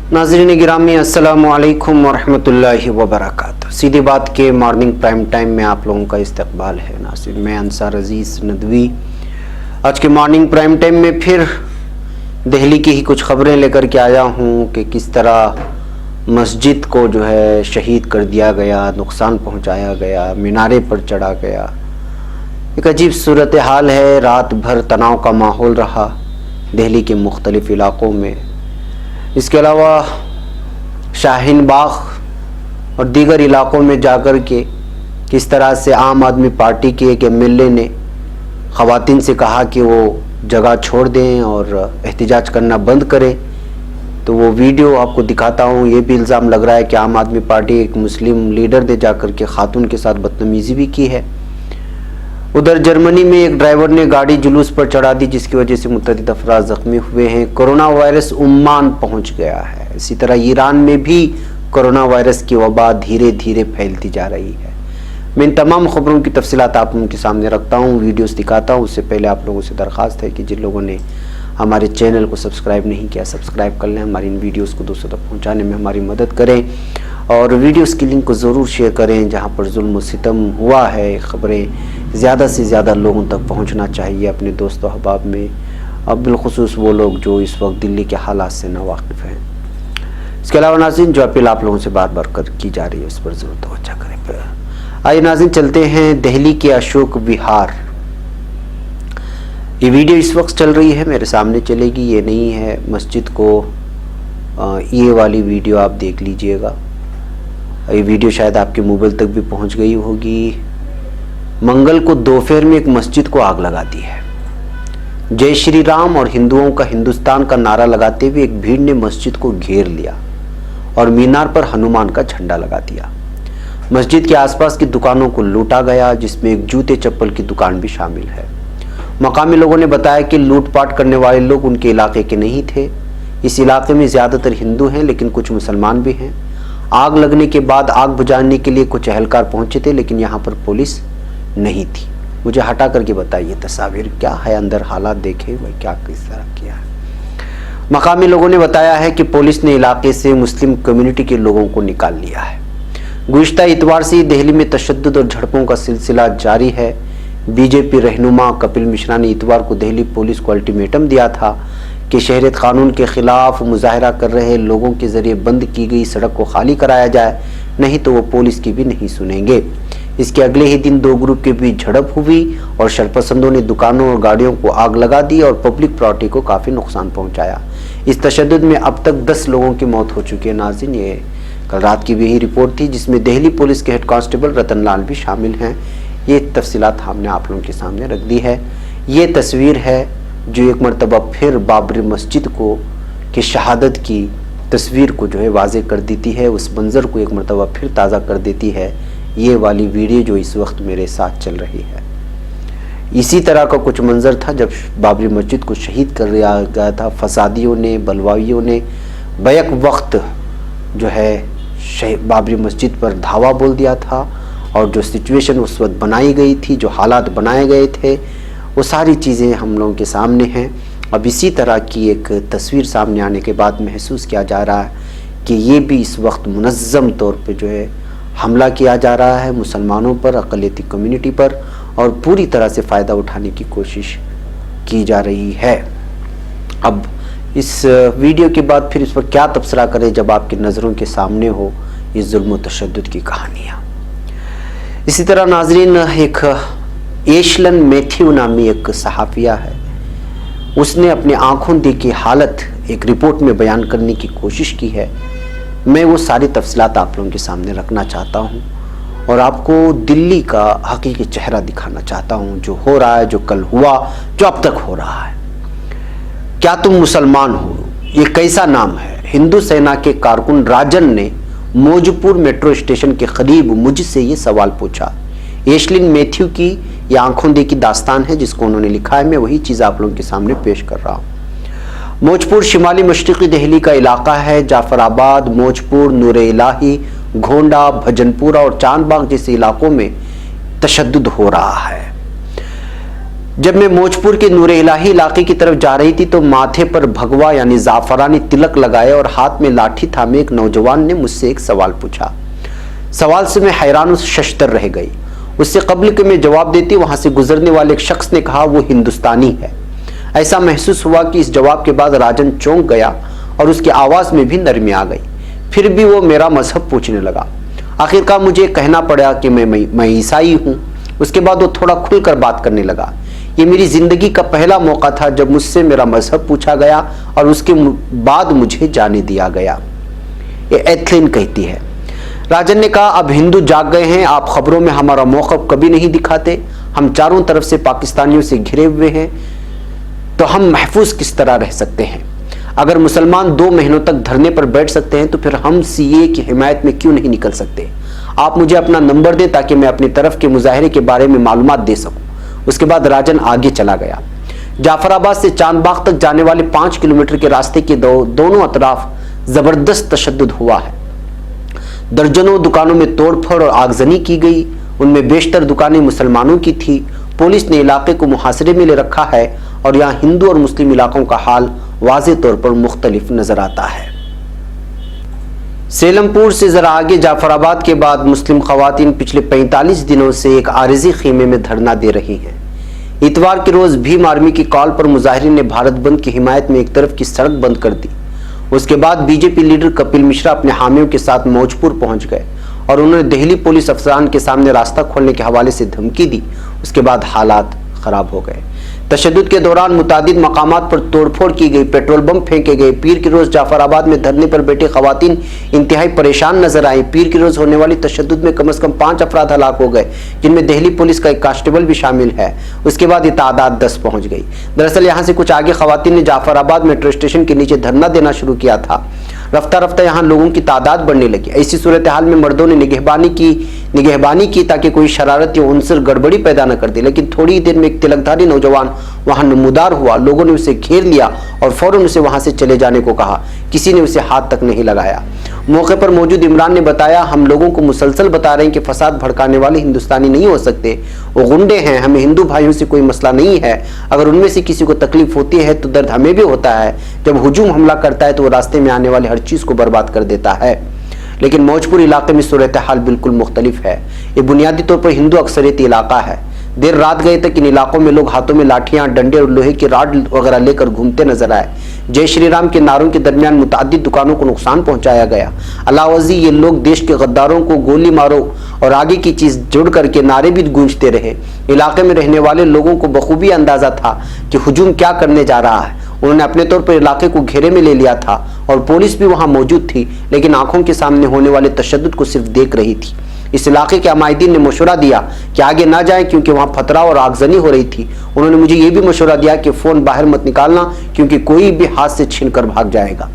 नाज़रीन गिरामी अस्सलामु अलैकुम वरहमतुल्लाहि वबरकातुहू। सीधी बात के मॉर्निंग प्राइम टाइम में आप लोगों का इस्तकबाल है। नाज़रीन मैं अंसार अजीज़ नदवी आज के मॉर्निंग प्राइम टाइम में फिर दिल्ली की ही कुछ खबरें लेकर के आया हूँ कि किस तरह मस्जिद को जो है शहीद कर दिया गया, नुकसान पहुँचाया गया, मीनारे पर चढ़ा गया। एक अजीब सूरत हाल है। रात भर तनाव का माहौल रहा दिल्ली के मुख्तलिफ़ इलाक़ों में। इसके अलावा शाहीन बाग और दीगर इलाक़ों में जाकर के किस तरह से आम आदमी पार्टी के एक MLA ने ख़वातीन से कहा कि वो जगह छोड़ दें और एहतिजाज करना बंद करें, तो वो वीडियो आपको दिखाता हूँ। ये भी इल्ज़ाम लग रहा है कि आम आदमी पार्टी एक मुस्लिम लीडर ने जाकर के ख़ातून के साथ बदतमीज़ी भी की है। उधर जर्मनी में एक ड्राइवर ने गाड़ी जुलूस पर चढ़ा दी, जिसकी वजह से मुतअद्दिद अफराद ज़ख्मी हुए हैं। कोरोना वायरस उम्मान पहुंच गया है। इसी तरह ईरान में भी कोरोना वायरस की वबा धीरे धीरे फैलती जा रही है। मैं इन तमाम खबरों की तफसीलात आप लोगों के सामने रखता हूँ, वीडियोस दिखाता हूँ। उससे पहले आप लोगों से दरख्वास्त है कि जिन लोगों ने हमारे चैनल को सब्सक्राइब नहीं किया, सब्सक्राइब कर लें। हमारी इन वीडियोज़ को दोस्तों तक पहुँचाने में हमारी मदद करें और वीडियोस की लिंक को ज़रूर शेयर करें। जहाँ पर जुल्म व सितम हुआ है, ख़बरें ज़्यादा से ज़्यादा लोगों तक पहुँचना चाहिए अपने दोस्तों अहबाब में, अब बिलखुसूस वो लोग जो इस वक्त दिल्ली के हालात से नावाकिफ़ हैं। इसके अलावा नाज़रीन जो अपील आप लोगों से बार बार की जा रही है उस पर ज़रूर तवज्जो करें। आइए नाज़रीन चलते हैं दिल्ली के अशोक विहार। ये वीडियो इस वक्त चल रही है, मेरे सामने चलेगी, ये नहीं है मस्जिद को। ये वाली वीडियो आप देख लीजिएगा। ये वीडियो शायद आपके मोबाइल तक भी पहुंच गई होगी। मंगल को दोपहर में एक मस्जिद को आग लगा दी है। जय श्री राम और हिंदुओं का हिंदुस्तान का नारा लगाते हुए एक भीड़ ने मस्जिद को घेर लिया और मीनार पर हनुमान का झंडा लगा दिया। मस्जिद के आसपास की दुकानों को लूटा गया, जिसमें एक जूते चप्पल की दुकान भी शामिल है। मकामी लोगों ने बताया कि लूटपाट करने वाले लोग उनके इलाके के नहीं थे। इस इलाके में ज़्यादातर हिंदू हैं, लेकिन कुछ मुसलमान भी हैं। आग लगने के बाद आग बुझाने के लिए कुछ अहलकार पहुंचे थे, लेकिन यहाँ पर पुलिस नहीं थी। मुझे हटा करके बताइए तस्वीर क्या है, अंदर हालात देखे वह क्या किस तरह किया है। मकामी लोगों ने बताया है कि पुलिस ने इलाके से मुस्लिम कम्युनिटी के लोगों को निकाल लिया है। गुज़िश्ता इतवार से दिल्ली में तशद्दुद और झड़पों का सिलसिला जारी है। बीजेपी रहनुमा कपिल मिश्रा ने इतवार को दिल्ली पुलिस को अल्टीमेटम दिया था कि शहरियत कानून के खिलाफ मुजाहरा कर रहे लोगों के जरिए बंद की गई सड़क को खाली कराया जाए, नहीं तो वो पुलिस की भी नहीं सुनेंगे। इसके अगले ही दिन दो ग्रुप के बीच झड़प हुई और शरपसंदों ने दुकानों और गाड़ियों को आग लगा दी और पब्लिक प्रॉपर्टी को काफ़ी नुकसान पहुंचाया। इस तशद्दुद में अब तक 10 लोगों की मौत हो चुकी है। नाज़रीन ये कल रात की भी यही रिपोर्ट थी, जिसमें दिल्ली पुलिस के हेड कांस्टेबल रतन लाल भी शामिल हैं। ये तफसीलात हमने आप लोगों के सामने रख दी है। ये तस्वीर है जो एक मरतबा फिर बाबरी मस्जिद को की शहादत की तस्वीर को जो है वाज़े कर देती है, उस मंज़र को एक मरतबा फिर ताज़ा कर देती है। ये वाली वीडियो जो इस वक्त मेरे साथ चल रही है, इसी तरह का कुछ मंज़र था जब बाबरी मस्जिद को शहीद कर दिया गया था। फसादियों ने, बलवाइयों ने बैक वक्त जो है बाबरी मस्जिद पर धावा बोल दिया था और जो सिचुएशन उस वक्त बनाई गई थी, जो हालात बनाए गए थे, वो सारी चीज़ें हम लोगों के सामने हैं। अब इसी तरह की एक तस्वीर सामने आने के बाद महसूस किया जा रहा है कि ये भी इस वक्त मुनज़्ज़म तौर पे जो है हमला किया जा रहा है मुसलमानों पर, अक़लियती कम्युनिटी पर, और पूरी तरह से फ़ायदा उठाने की कोशिश की जा रही है। अब इस वीडियो के बाद फिर इस पर क्या तबसरा करें जब आपकी नज़रों के सामने हो ये जुल्म व तशद्दुद की कहानियाँ। इसी तरह नाज़रीन एक एशलन मैथ्यू नामी एक सहाफ़िया है, उसने अपनी आंखों देखी हालत एक रिपोर्ट में बयान करने की कोशिश की है। मैं वो सारी तफसीलात आप लोगों के सामने रखना चाहता हूँ और आपको दिल्ली का हकीकी चेहरा दिखाना चाहता हूँ, जो हो रहा है, जो कल हुआ, जो अब तक हो रहा है। क्या तुम मुसलमान हो? ये कैसा नाम है? हिंदू सेना के कारकुन राजन ने मौजपुर मेट्रो स्टेशन के करीब मुझसे ये सवाल पूछा। एशलिन मैथ्यू की ये आंखों देखी दास्तान है जिसको उन्होंने लिखा है। मैं वही चीज़ आप लोगों के सामने पेश कर रहा हूँ। मौजपुर शिमाली मशरक़ी दिल्ली का इलाका है। जाफराबाद, मौजपुर, नूर-ए-इलाही, घोंडा, भजनपुरा और चांदबाग जैसे इलाकों में तशद्दुद हो रहा है। जब मैं मौजपुर के नूर इलाही इलाके की तरफ जा रही थी तो माथे पर भगवा यानी जाफरानी तिलक लगाए और हाथ में लाठी थामे एक नौजवान ने मुझसे एक सवाल पूछा। सवाल से मैं हैरान शशतर रह गई। उससे कबल कि मैं जवाब देती वहां से गुजरने वाले एक शख्स ने कहा वो हिंदुस्तानी है। ऐसा महसूस हुआ कि इस जवाब के बाद राजन चौंक गया और उसकी आवाज में भी नरमी आ गई। फिर भी वो मेरा मजहब पूछने लगा। आखिरकार मुझे कहना पड़ा कि मैं ईसाई हूँ। उसके बाद वो थोड़ा खुलकर बात करने लगा। ये मेरी जिंदगी का पहला मौका था जब मुझसे मेरा मजहब पूछा गया और उसके बाद मुझे जाने दिया गया। ये एथलीन कहती है। राजन ने कहा, अब हिंदू जाग गए हैं, आप खबरों में हमारा मौक़िफ़ कभी नहीं दिखाते। हम चारों तरफ से पाकिस्तानियों से घिरे हुए हैं, तो हम महफूज किस तरह रह सकते हैं? अगर मुसलमान 2 महीनों तक धरने पर बैठ सकते हैं तो फिर हम सीए की हिमायत में क्यों नहीं निकल सकते? आप मुझे अपना नंबर दें ताकि मैं अपनी तरफ के मुजाहरे के बारे में मालूमात दे सकूं। उसके बाद राजन आगे चला गया। जाफराबाद से चांदबाग तक जाने वाले 5 किलोमीटर के रास्ते के दोनों अतराफ जबरदस्त तशद्दुद हुआ है। दर्जनों दुकानों में तोड़फोड़ और आगजनी की गई। उनमें बेशतर दुकानें मुसलमानों की थी। पुलिस ने इलाके को मुहासरे में ले रखा है और यहाँ हिंदू और मुस्लिम इलाकों का हाल वाज़े तौर पर मुख्तलिफ नजर आता है। सेलमपुर से जरा आगे जाफराबाद के बाद मुस्लिम खवातीन पिछले 45 दिनों से एक आरिजी खीमे में धरना दे रही हैं। इतवार के रोज भीम आर्मी की कॉल पर मुजाहिरीन ने भारत बंद की हिमायत में एक तरफ की सड़क बंद कर दी। उसके बाद बीजेपी लीडर कपिल मिश्रा अपने हामियों के साथ मौजपुर पहुंच गए और उन्होंने दिल्ली पुलिस अफसरान के सामने रास्ता खोलने के हवाले से धमकी दी। उसके बाद हालात खराब हो गए। तशद्दुद के दौरान मुतादिद मकामात पर तोड़फोड़ की गई, पेट्रोल बम फेंके गए। पीर के रोज जाफराबाद में धरने पर बैठे खवातीन इंतहाई परेशान नजर आई। पीर के रोज होने वाली तशद्दुद में कम से कम 5 अफराद हलाक हो गए, जिनमें दिल्ली पुलिस का एक कांस्टेबल भी शामिल है। उसके बाद ये तादाद 10 पहुंच गई। दरअसल यहाँ से कुछ आगे खवातीन ने जाफराबाद मेट्रो स्टेशन के नीचे धरना देना शुरू किया था। रफ्ता रफ्ता यहाँ लोगों की तादाद बढ़ने लगी। ऐसी सूरत हाल में मर्दों ने निगहबानी की ताकि कोई शरारत या उनसर गड़बड़ी पैदा न कर दे। लेकिन थोड़ी ही देर में एक तिलकधारी नौजवान वहां नमूदार हुआ। लोगों ने उसे घेर लिया और फौरन उसे वहां से चले जाने को कहा। किसी ने उसे हाथ तक नहीं लगाया। मौके पर मौजूद इमरान ने बताया, हम लोगों को मुसलसल बता रहे हैं कि फसाद भड़काने वाले हिंदुस्तानी नहीं हो सकते, वो गुंडे हैं। हमें हिंदू भाइयों से कोई मसला नहीं है। अगर उनमें से किसी को तकलीफ होती है तो दर्द हमें भी होता है। जब हुजूम हमला करता है तो वो रास्ते में आने वाले हर चीज को बर्बाद कर देता है। लेकिन मौजपुर इलाके में सूरत हाल बिल्कुल मुख्तलिफ है। ये बुनियादी तौर पर हिंदू अक्सरियती इलाका है। देर रात गए तक इन इलाकों में लोग हाथों में लाठियां, डंडे और लोहे की राड वगैरह लेकर घूमते नजर आए। जय श्री राम के नारों के दरमियान मुताद्दिद दुकानों को नुकसान पहुंचाया गया। अलावजी ये लोग देश के गद्दारों को गोली मारो और आगे की चीज जुड़ करके नारे भी गूंजते रहे। इलाके में रहने वाले लोगों को बखूबी अंदाजा था कि हुजूम क्या करने जा रहा है। उन्होंने अपने तौर पर इलाके को घेरे में ले लिया था और पुलिस भी वहां मौजूद थी, लेकिन आंखों के सामने होने वाले तशद्दुद को सिर्फ देख रही थी। इस इलाके के अमायदीन ने मशवरा दिया कि आगे ना जाएं क्योंकि वहां खतरा और आगजनी हो रही थी। उन्होंने मुझे ये भी मशवरा दिया कि फोन बाहर मत निकालना क्योंकि कोई भी हाथ से छीन कर भाग जाएगा।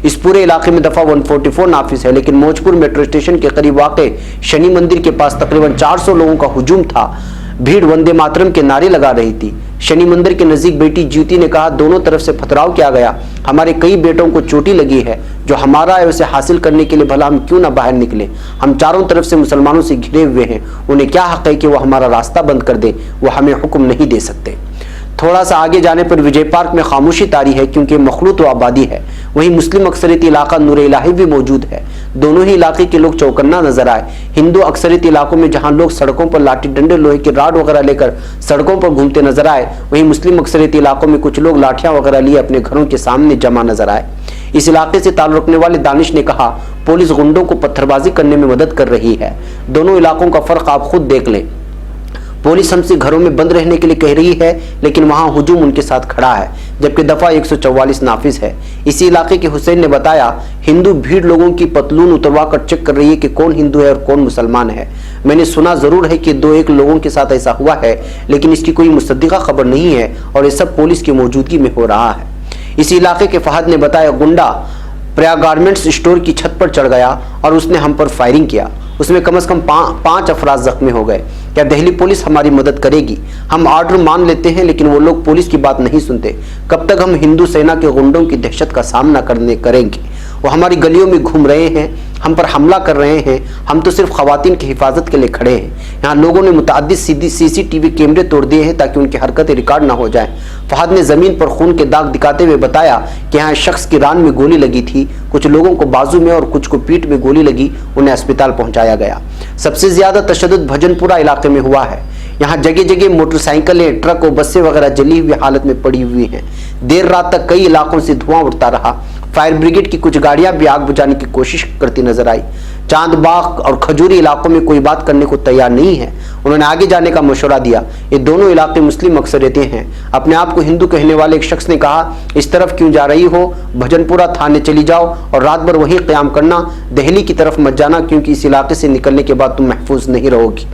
इस पूरे इलाके में दफा 144 नाफिज है, लेकिन मौजपुर मेट्रो स्टेशन के करीब वाक़े शनि मंदिर के पास तकरीबन 400 लोगों का हुजूम था। भीड़ वंदे मातरम के नारे लगा रही थी। शनि मंदिर के नजदीक बेटी ज्योति ने कहा, दोनों तरफ से पथराव किया गया। हमारे कई बेटों को चोटी लगी है। जो हमारा है उसे हासिल करने के लिए भला हम क्यों ना बाहर निकले। हम चारों तरफ से मुसलमानों से घिरे हुए हैं। उन्हें क्या हक है कि वो हमारा रास्ता बंद कर दे? वो हमें हुक्म नहीं दे सकते। थोड़ा सा आगे जाने पर विजय पार्क में खामोशी तारी है क्योंकि मखलूत व आबादी है। वहीं मुस्लिम अक्सरियती इलाका नूर इलाही भी मौजूद है। दोनों ही इलाके के लोग चौकन्ना नजर आए। हिंदू अक्सरियती इलाकों में जहां लोग सड़कों पर लाठी डंडे, लोहे की राड वगैरह लेकर सड़कों पर घूमते नजर आए, वहीं मुस्लिम अक्सरियती इलाकों में कुछ लोग लाठियां वगैरह लिए अपने घरों के सामने जमा नजर आए। इस इलाके से ताल्लुक रखने वाले दानिश ने कहा, पुलिस गुंडों को पत्थरबाजी करने में मदद कर रही है। दोनों इलाकों का फर्क आप खुद देख लें। पुलिस हमसे घरों में बंद रहने के लिए कह रही है, लेकिन वहां हुजूम उनके साथ खड़ा है, जबकि दफा 144 नाफिज है। इसी इलाके के हुसैन ने बताया, हिंदू भीड़ लोगों की पतलून उतरवा कर चेक कर रही है कि कौन हिंदू है और कौन मुसलमान है। मैंने सुना जरूर है कि 2-1 लोगों के साथ ऐसा हुआ है, लेकिन इसकी कोई मुसद्दिका खबर नहीं है और ये सब पुलिस की मौजूदगी में हो रहा है। इसी इलाके के फहद ने बताया, गुंडा प्रयाग गारमेंट्स स्टोर की छत पर चढ़ गया और उसने हम पर फायरिंग किया। उसमें कम से कम 5 अफराद जख्मी हो गए। क्या दिल्ली पुलिस हमारी मदद करेगी? हम ऑर्डर मान लेते हैं, लेकिन वो लोग पुलिस की बात नहीं सुनते। कब तक हम हिंदू सेना के गुंडों की दहशत का सामना करेंगे? वो हमारी गलियों में घूम रहे हैं, ہم پر حملہ کر رہے ہیں، ہم تو صرف خواتین کی حفاظت کے لیے کھڑے ہیں۔ یہاں لوگوں نے متعدد CCTV کیمرے توڑ دیے ہیں تاکہ ان کی حرکتیں ریکارڈ نہ ہو جائیں۔ فہد نے زمین پر خون کے داغ دکھاتے ہوئے بتایا کہ یہاں شخص کی ران میں گولی لگی تھی، کچھ لوگوں کو بازو میں اور کچھ کو پیٹھ میں گولی لگی، انہیں اسپتال پہنچایا گیا۔ سب سے زیادہ تشدد بھجن پورہ علاقے میں ہوا ہے۔ یہاں جگہ جگہ موٹر سائیکلیں، ٹرک اور بسیں وغیرہ جلی ہوئی حالت میں پڑی ہوئی ہیں۔ دیر رات تک کئی علاقوں سے دھواں اٹھتا رہا۔ فائر بریگیڈ کی کچھ گاڑیاں بھی آگ بجھانے کی کوشش کرتی نظر آئی۔ چاند باغ اور کھجوری علاقوں میں کوئی بات کرنے کو تیار نہیں ہے۔ انہوں نے آگے جانے کا مشورہ دیا۔ یہ دونوں علاقے مسلم اکثریتیں ہیں۔ اپنے آپ کو ہندو کہنے والے ایک شخص نے کہا، اس طرف کیوں جا رہی ہو؟ بھجن پورہ تھانے چلی جاؤ اور رات بھر وہیں قیام کرنا، دہلی کی طرف مت جانا کیونکہ اس علاقے سے نکلنے کے بعد تم محفوظ نہیں رہو گی۔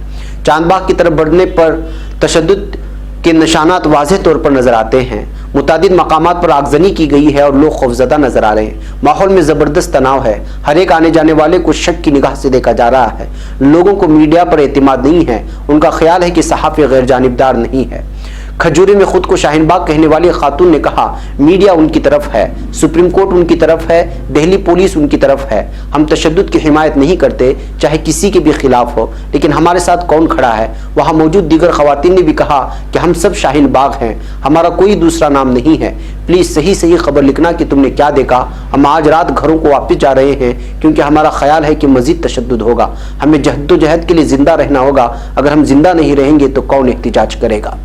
چاند باغ کی طرف بڑھنے پر تشدد کے نشانات واضح طور پر نظر آتے ہیں۔ متعدد مقامات پر آگزنی کی گئی ہے اور لوگ خوفزدہ نظر آ رہے ہیں۔ ماحول میں زبردست تناؤ ہے۔ ہر ایک آنے جانے والے کو شک کی نگاہ سے دیکھا جا رہا ہے۔ لوگوں کو میڈیا پر اعتماد نہیں ہے۔ ان کا خیال ہے کہ صحافی غیر جانبدار نہیں ہے۔ کھجوری میں خود کو شاہین باغ کہنے والی خاتون نے کہا، میڈیا ان کی طرف ہے، سپریم کورٹ ان کی طرف ہے، دہلی پولیس ان کی طرف ہے۔ ہم تشدد کی حمایت نہیں کرتے، چاہے کسی کے بھی خلاف ہو، لیکن ہمارے ساتھ کون کھڑا ہے؟ وہاں موجود دیگر خواتین نے بھی کہا کہ ہم سب شاہین باغ ہیں، ہمارا کوئی دوسرا نام نہیں ہے۔ پلیز صحیح خبر لکھنا کہ تم نے کیا دیکھا۔ ہم آج رات گھروں کو واپس جا رہے ہیں کیونکہ ہمارا خیال ہے کہ مزید تشدد ہوگا۔ ہمیں جہد کے لیے زندہ رہنا ہوگا۔ اگر ہم زندہ نہیں رہیں گے تو کون احتجاج کرے گا؟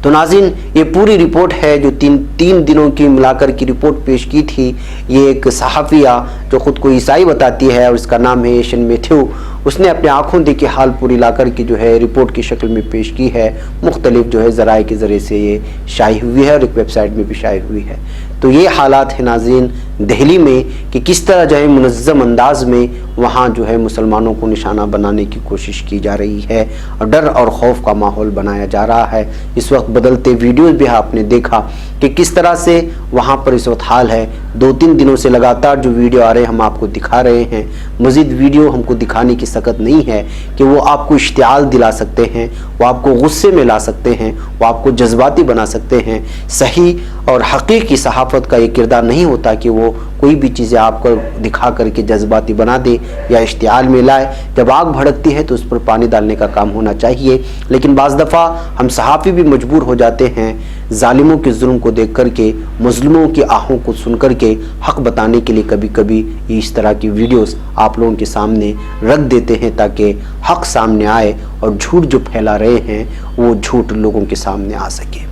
تو ناظرین، یہ پوری رپورٹ ہے جو تین دنوں کی ملا کر کی رپورٹ پیش کی تھی۔ یہ ایک صحافیہ جو خود کو عیسائی بتاتی ہے اور اس کا نام ہے ایشن میتھیو، اس نے اپنے آنکھوں دیکھے حال پوری لا کر کی جو ہے رپورٹ کی شکل میں پیش کی ہے۔ مختلف جو ہے ذرائع کے ذریعے سے یہ شائع ہوئی ہے اور ایک ویب سائٹ میں بھی شائع ہوئی ہے۔ تو یہ حالات ہیں ناظرین دہلی میں کہ کس طرح جو ہے منظم انداز میں وہاں جو ہے مسلمانوں کو نشانہ بنانے کی کوشش کی جا رہی ہے اور ڈر اور خوف کا ماحول بنایا جا رہا ہے۔ اس وقت بدلتے ویڈیوز بھی آپ نے دیکھا کہ کس طرح سے وہاں پر اس وقت حال ہے۔ 2-3 دنوں سے لگاتار جو ویڈیو آ رہے ہیں ہم آپ کو دکھا رہے ہیں۔ مزید ویڈیو ہم کو دکھانے کی سکت نہیں ہے کہ وہ آپ کو اشتعال دلا سکتے ہیں، وہ آپ کو غصے میں لا سکتے ہیں، وہ آپ کو جذباتی بنا سکتے ہیں۔ صحیح اور حقیقی صحافت کا یہ کردار نہیں ہوتا کہ وہ کوئی بھی چیزیں آپ کو دکھا کر کے جذباتی بنا دے یا اشتعال میں لائے۔ جب آگ بھڑکتی ہے تو اس پر پانی ڈالنے کا کام ہونا چاہیے، لیکن بعض دفعہ ہم صحافی بھی مجبور ہو جاتے ہیں ظالموں کے ظلم کو دیکھ کر کے، مظلوموں کی آہوں کو سن کر کے حق بتانے کے لیے کبھی کبھی اس طرح کی ویڈیوز آپ لوگوں کے سامنے رکھ دیتے ہیں تاکہ حق سامنے آئے اور جھوٹ جو پھیلا رہے ہیں وہ جھوٹ لوگوں کے سامنے آ سکے۔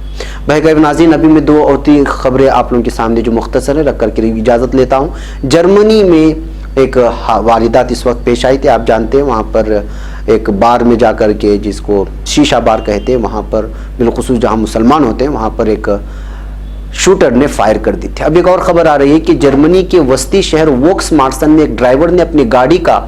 بھائی ناظرین، ابھی میں 2 اور 3 خبریں آپ لوگوں کے سامنے جو مختصر ہے رکھ کر کے اجازت لیتا ہوں۔ جرمنی میں ایک واردات اس وقت پیش آئی تھی، آپ جانتے ہیں وہاں پر ایک بار میں جا کر کے جس کو شیشہ بار کہتے ہیں، وہاں پر بالخصوص جہاں مسلمان ہوتے ہیں وہاں پر ایک شوٹر نے فائر کر دی تھی۔ اب ایک اور خبر آ رہی ہے کہ جرمنی کے وسطی شہر ووکس مارسن میں ایک ڈرائیور نے اپنی گاڑی کا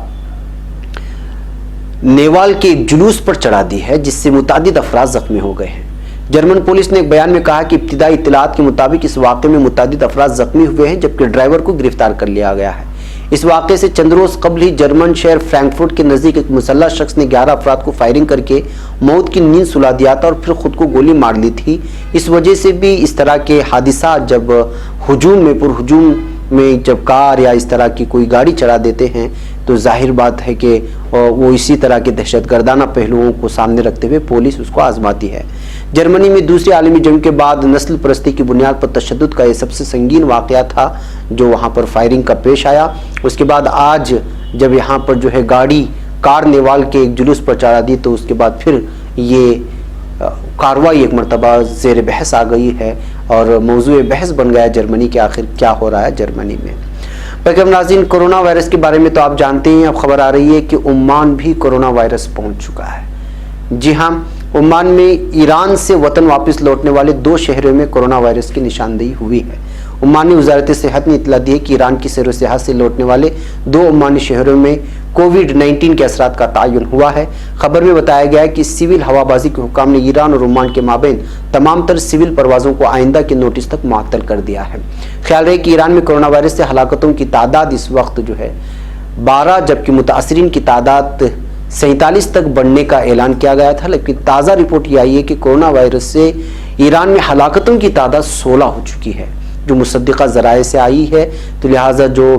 نیوال کے ایک جلوس پر چڑھا دی ہے جس سے متعدد افراد زخمی ہو گئے ہیں۔ جرمن پولیس نے ایک بیان میں کہا کہ ابتدائی اطلاعات کے مطابق اس واقعے میں متعدد افراد زخمی ہوئے ہیں جبکہ ڈرائیور کو گرفتار کر لیا گیا ہے۔ اس واقعے سے چند روز قبل ہی جرمن شہر فرینکفرٹ کے نزدیک ایک مسلح شخص نے 11 افراد کو فائرنگ کر کے موت کی نیند سلا دیا تھا اور پھر خود کو گولی مار لی تھی۔ اس وجہ سے بھی اس طرح کے حادثات جب ہجوم میں جب کار یا اس طرح کی کوئی گاڑی چڑھا دیتے ہیں تو ظاہر بات ہے کہ وہ اسی طرح کے دہشت گردانہ پہلوؤں کو سامنے رکھتے ہوئے پولیس اس کو آزماتی ہے۔ جرمنی میں دوسری عالمی جنگ کے بعد نسل پرستی کی بنیاد پر تشدد کا یہ سب سے سنگین واقعہ تھا جو وہاں پر فائرنگ کا پیش آیا۔ اس کے بعد آج جب یہاں پر جو ہے کار نیوال کے ایک جلوس پر چڑھا دی تو اس کے بعد پھر یہ کارروائی ایک مرتبہ زیر بحث آ گئی ہے اور موضوع بحث بن گیا جرمنی کے آخر کیا ہو رہا ہے جرمنی میں۔ پیغام ناظرین، کورونا وائرس کے بارے میں تو آپ جانتے ہیں، اب خبر آ رہی ہے کہ عمان بھی کورونا وائرس پہنچ چکا ہے۔ جی ہاں، عمان میں ایران سے وطن واپس لوٹنے والے 2 شہروں میں کورونا وائرس کی نشاندہی ہوئی ہے۔ عمانی وزارت صحت نے اطلاع دی ہے کہ ایران کی سیر و سیاحت سے لوٹنے والے 2 عمانی شہروں میں کووڈ-19 کے اثرات کا تعین ہوا ہے۔ خبر میں بتایا گیا ہے کہ سول ہوابازی کے حکام نے ایران اور عمان کے مابین تمام تر سول پروازوں کو آئندہ کے نوٹس تک معطل کر دیا ہے۔ خیال رہے کہ ایران میں کورونا وائرس سے ہلاکتوں کی تعداد اس وقت جو ہے 12 جبکہ متاثرین کی تعداد 47 تک بڑھنے کا اعلان کیا گیا تھا، لیکن تازہ رپورٹ یہ آئی ہے کہ کورونا وائرس سے ایران میں ہلاکتوں کی تعداد 16 ہو چکی ہے جو مصدقہ ذرائع سے آئی ہے۔ تو لہٰذا جو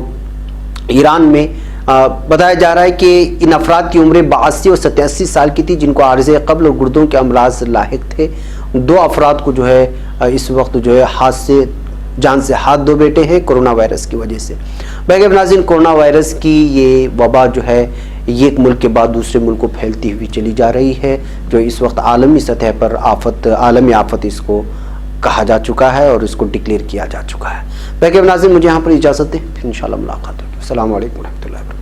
ایران میں بتایا جا رہا ہے کہ ان افراد کی عمریں 82 اور 87 سال کی تھی، جن کو عارض قلب اور گردوں کے امراض لاحق تھے۔ 2 افراد کو جو ہے اس وقت جو ہے جان سے ہاتھ دھو بیٹھے ہیں کرونا وائرس کی وجہ سے۔ بہرکیف ناظرین، کرونا وائرس کی یہ وبا جو ہے یہ ایک ملک کے بعد دوسرے ملک کو پھیلتی ہوئی چلی جا رہی ہے، جو اس وقت عالمی سطح پر عالمی آفت اس کو کہا جا چکا ہے اور اس کو ڈکلیئر کیا جا چکا ہے۔ بہرکیف ناظرین، مجھے یہاں پر اجازت دیں، پھر انشاءاللہ ملاقات ہوگی۔ السلام علیکم ورحمۃ اللہ وبرکاتہ۔